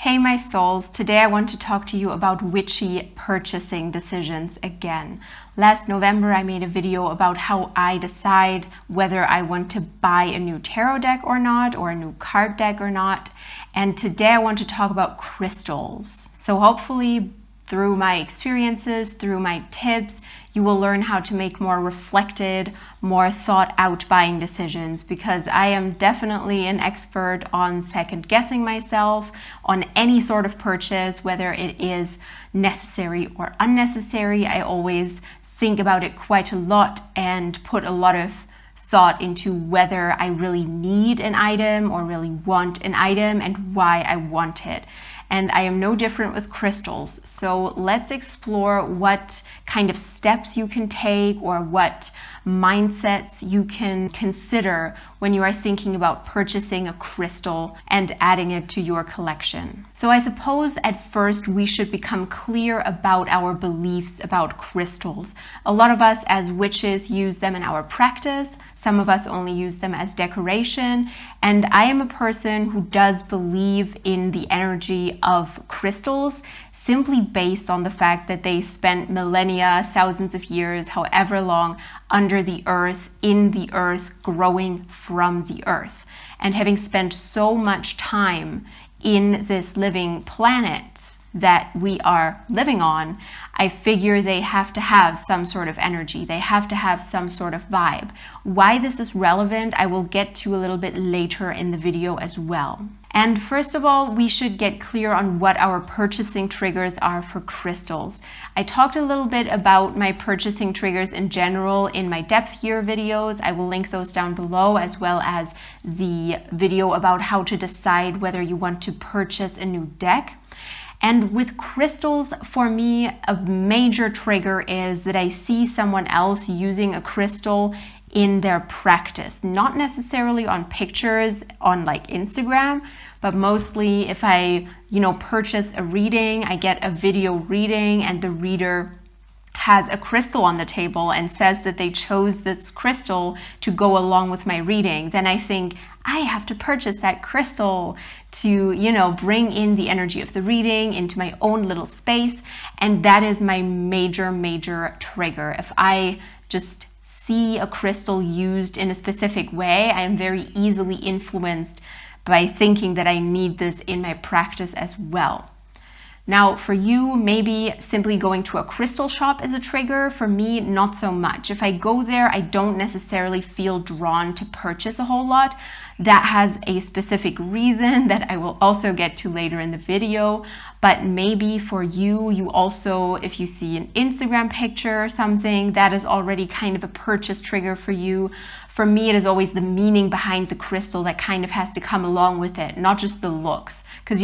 Hey my souls, today I want to talk to you about witchy purchasing decisions again. Last November I made a video about how I decide whether I want to buy a new tarot deck or not, or a new card deck or not. And today I want to talk about crystals. So hopefully through my experiences, through my tips, you will learn how to make more reflected, more thought out buying decisions, because I am definitely an expert on second guessing myself on any sort of purchase, whether it is necessary or unnecessary. I always think about it quite a lot and put a lot of thought into whether I really need an item or really want an item and why I want it. And I am no different with crystals. So let's explore what kind of steps you can take or what mindsets you can consider when you are thinking about purchasing a crystal and adding it to your collection. So I suppose at first we should become clear about our beliefs about crystals. A lot of us as witches use them in our practice. Some of us only use them as decoration. And I am a person who does believe in the energy of crystals, simply based on the fact that they spent millennia, thousands of years, however long, under the earth, in the earth, growing from the earth. And having spent so much time in this living planet that we are living on, I figure they have to have some sort of energy. They have to have some sort of vibe. Why this is relevant, I will get to a little bit later in the video as well. And first of all, we should get clear on what our purchasing triggers are for crystals. I talked a little bit about my purchasing triggers in general in my depth year videos. I will link those down below, as well as the video about how to decide whether you want to purchase a new deck. And with crystals, for me, a major trigger is that I see someone else using a crystal in their practice, not necessarily on pictures on like Instagram, but mostly if I, purchase a reading, I get a video reading and the reader has a crystal on the table and says that they chose this crystal to go along with my reading, then I think I have to purchase that crystal to, bring in the energy of the reading into my own little space. And that is my major trigger. If I just see a crystal used in a specific way, I am very easily influenced by thinking that I need this in my practice as well. Now, for you, maybe simply going to a crystal shop is a trigger. For me, not so much. If I go there, I don't necessarily feel drawn to purchase a whole lot. That has a specific reason that I will also get to later in the video. But maybe for you, you also, if you see an Instagram picture or something, that is already kind of a purchase trigger for you. For me, it is always the meaning behind the crystal that kind of has to come along with it, not just the looks. Because,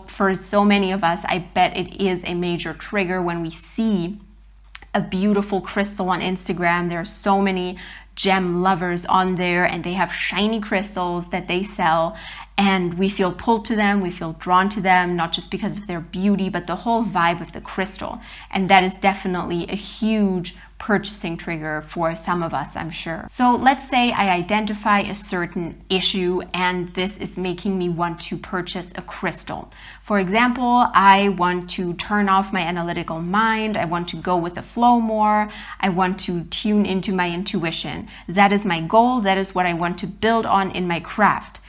for so many of us, I bet it is a major trigger when we see a beautiful crystal on Instagram. There are so many gem lovers on there and they have shiny crystals that they sell, and we feel pulled to them, we feel drawn to them, not just because of their beauty, but the whole vibe of the crystal. And that is definitely a huge purchasing trigger for some of us, I'm sure. So let's say I identify a certain issue and this is making me want to purchase a crystal. For example, I want to turn off my analytical mind. I want to go with the flow more. I want to tune into my intuition. That is my goal. That is what I want to build on in my craft.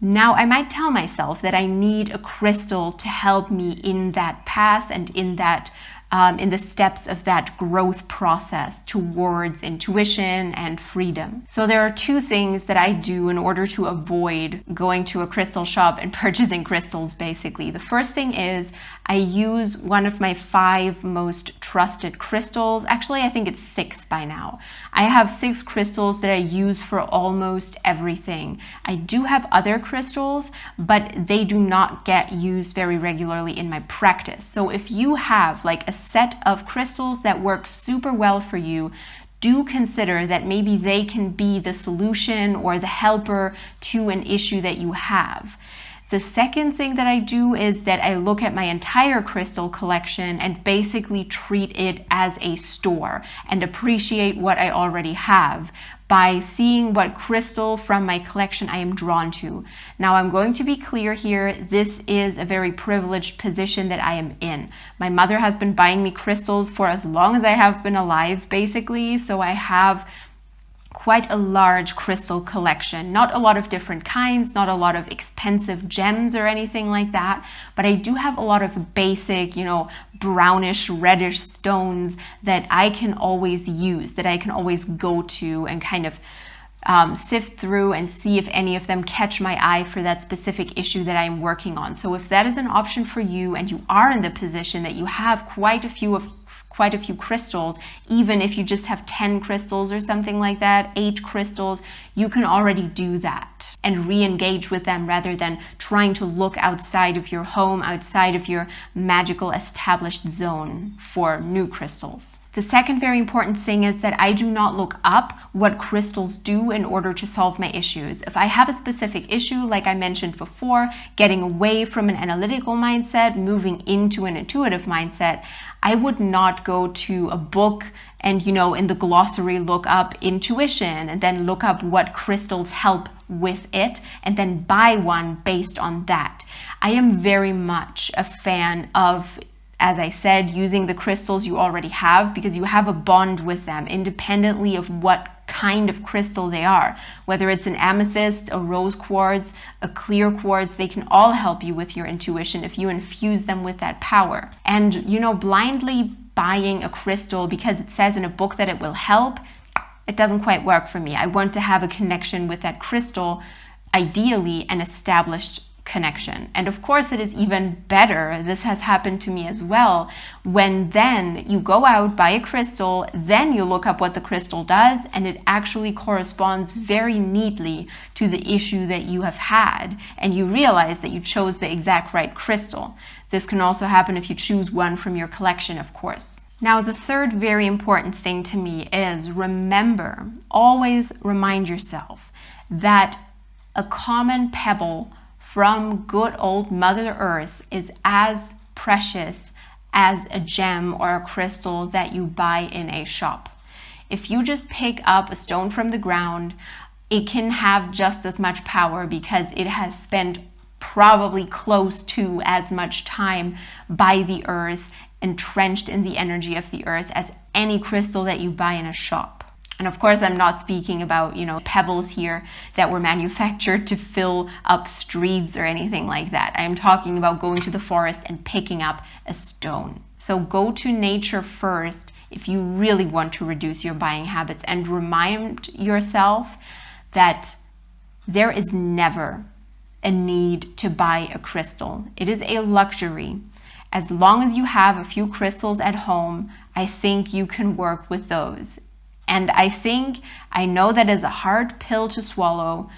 Now, I might tell myself that I need a crystal to help me in that path and in that in the steps of that growth process towards intuition and freedom. So there are two things that I do in order to avoid going to a crystal shop and purchasing crystals, basically. The first thing is I use one of my 5 most trusted crystals. Actually, I think it's 6 by now. I have 6 crystals that I use for almost everything. I do have other crystals, but they do not get used very regularly in my practice. So if you have like a set of crystals that work super well for you, do consider that maybe they can be the solution or the helper to an issue that you have. The second thing that I do is that I look at my entire crystal collection and basically treat it as a store and appreciate what I already have by seeing what crystal from my collection I am drawn to. Now, I'm going to be clear here, this is a very privileged position that I am in. My mother has been buying me crystals for as long as I have been alive, basically, so I have quite a large crystal collection. Not a lot of different kinds, not a lot of expensive gems or anything like that, but I do have a lot of basic, brownish, reddish stones that I can always use, that I can always go to and kind of sift through and see if any of them catch my eye for that specific issue that I'm working on. So if that is an option for you and you are in the position that you have quite a few crystals, even if you just have 10 crystals or something like that, 8 crystals, you can already do that and re-engage with them rather than trying to look outside of your home, outside of your magical established zone for new crystals. The second very important thing is that I do not look up what crystals do in order to solve my issues. If I have a specific issue, like I mentioned before, getting away from an analytical mindset, moving into an intuitive mindset, I would not go to a book and, in the glossary look up intuition and then look up what crystals help with it and then buy one based on that. I am very much a fan of, as I said, using the crystals you already have because you have a bond with them independently of what kind of crystal they are. Whether it's an amethyst, a rose quartz, a clear quartz, they can all help you with your intuition if you infuse them with that power. And, blindly buying a crystal because it says in a book that it will help, it doesn't quite work for me. I want to have a connection with that crystal, ideally an established connection. And of course it is even better, this has happened to me as well, when then you go out, buy a crystal, then you look up what the crystal does and it actually corresponds very neatly to the issue that you have had and you realize that you chose the exact right crystal. This can also happen if you choose one from your collection, of course. Now, the third very important thing to me is remember, always remind yourself that a common pebble from good old Mother Earth is as precious as a gem or a crystal that you buy in a shop. If you just pick up a stone from the ground, it can have just as much power because it has spent probably close to as much time by the earth, entrenched in the energy of the earth, as any crystal that you buy in a shop. And of course, I'm not speaking about, pebbles here that were manufactured to fill up streets or anything like that. I'm talking about going to the forest and picking up a stone. So go to nature first if you really want to reduce your buying habits, and remind yourself that there is never a need to buy a crystal. It is a luxury. As long as you have a few crystals at home, I think you can work with those. And I know that is a hard pill to swallow,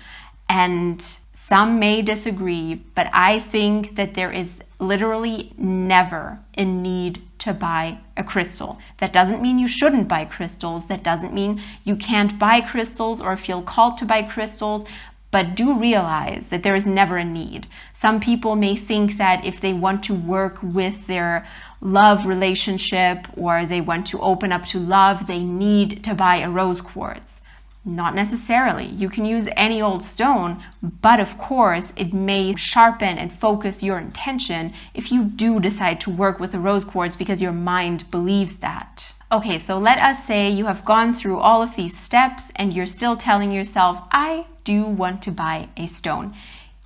and some may disagree, but I think that there is literally never a need to buy a crystal. That doesn't mean you shouldn't buy crystals. That doesn't mean you can't buy crystals or feel called to buy crystals, but do realize that there is never a need. Some people may think that if they want to work with their love relationship or they want to open up to love, they need to buy a rose quartz. Not necessarily. You can use any old stone, but of course it may sharpen and focus your intention if you do decide to work with a rose quartz because your mind believes that. Okay, so let us say you have gone through all of these steps and you're still telling yourself, I do want to buy a stone.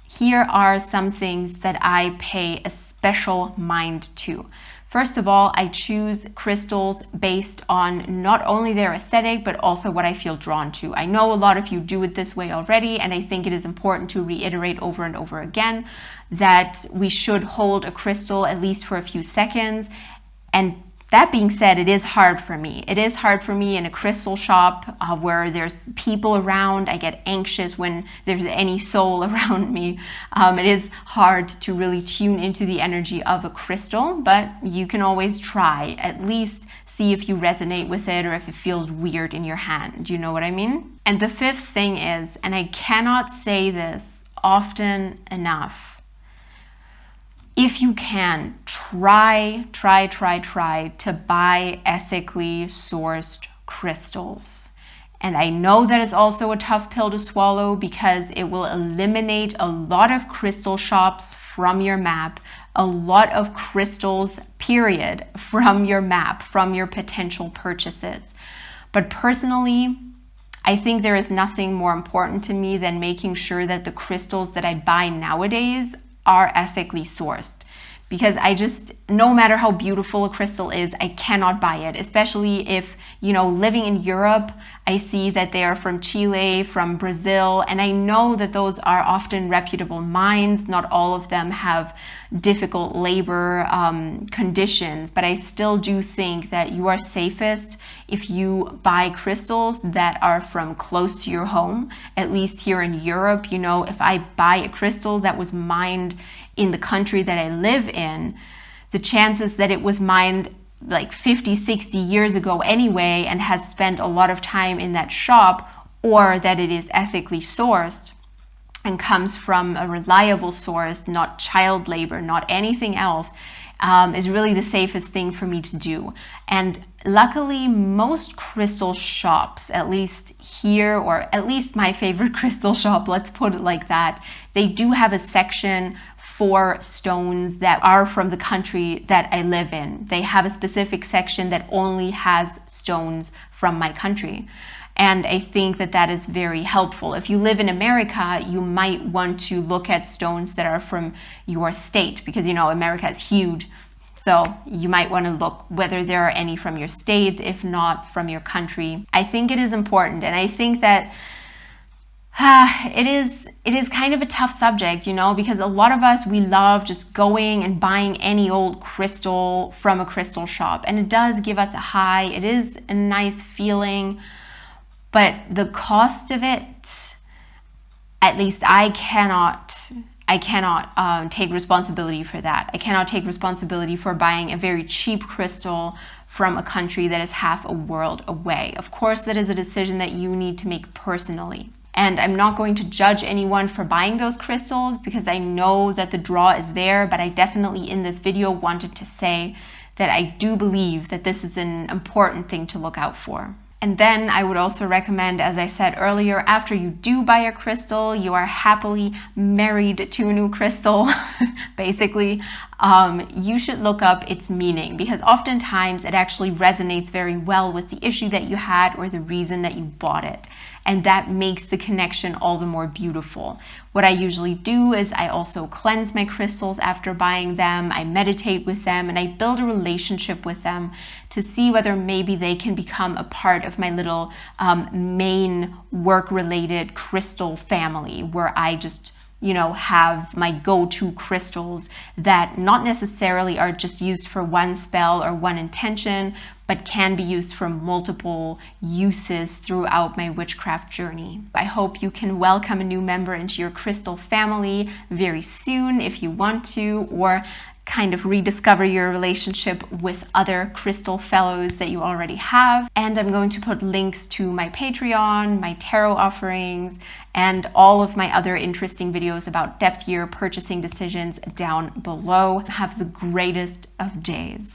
Here are some things that I pay a special mind to. First of all, I choose crystals based on not only their aesthetic, but also what I feel drawn to. I know a lot of you do it this way already, and I think it is important to reiterate over and over again that we should hold a crystal at least for a few seconds. And that being said, it is hard for me. It is hard for me in a crystal shop where there's people around. I get anxious when there's any soul around me. It is hard to really tune into the energy of a crystal, but you can always try. At least see if you resonate with it or if it feels weird in your hand. Do you know what I mean? And the fifth thing is, and I cannot say this often enough, if you can, try to buy ethically sourced crystals. And I know that is also a tough pill to swallow because it will eliminate a lot of crystal shops from your map, a lot of crystals, period, from your map, from your potential purchases. But personally, I think there is nothing more important to me than making sure that the crystals that I buy nowadays are ethically sourced. Because no matter how beautiful a crystal is, I cannot buy it, especially if, living in Europe, I see that they are from Chile, from Brazil, and I know that those are often reputable mines. Not all of them have difficult labor conditions, but I still do think that you are safest if you buy crystals that are from close to your home. At least here in Europe, if I buy a crystal that was mined in the country that I live in, the chances that it was mined like 50, 60 years ago anyway and has spent a lot of time in that shop, or that it is ethically sourced and comes from a reliable source, not child labor, not anything else, is really the safest thing for me to do. And luckily, most crystal shops, at least here, or at least my favorite crystal shop, let's put it like that, they do have a section for stones that are from the country that I live in. They have a specific section that only has stones from my country. And I think that that is very helpful. If you live in America, you might want to look at stones that are from your state because, America is huge. So you might want to look whether there are any from your state, if not from your country. I think it is important. And I think that it is kind of a tough subject, because a lot of us, we love just going and buying any old crystal from a crystal shop. And it does give us a high. It is a nice feeling. But the cost of it, at least I cannot take responsibility for that. I cannot take responsibility for buying a very cheap crystal from a country that is half a world away. Of course, that is a decision that you need to make personally. And I'm not going to judge anyone for buying those crystals because I know that the draw is there, but I definitely in this video wanted to say that I do believe that this is an important thing to look out for. And then I would also recommend, as I said earlier, after you do buy a crystal, you are happily married to a new crystal, basically, you should look up its meaning because oftentimes it actually resonates very well with the issue that you had or the reason that you bought it. And that makes the connection all the more beautiful. What I usually do is I also cleanse my crystals after buying them. I meditate with them and I build a relationship with them to see whether maybe they can become a part of my little main work-related crystal family where I just have my go-to crystals that not necessarily are just used for one spell or one intention, but can be used for multiple uses throughout my witchcraft journey. I hope you can welcome a new member into your crystal family very soon if you want to, or kind of rediscover your relationship with other crystal fellows that you already have. And I'm going to put links to my Patreon, my tarot offerings, and all of my other interesting videos about depth year purchasing decisions down below. Have the greatest of days.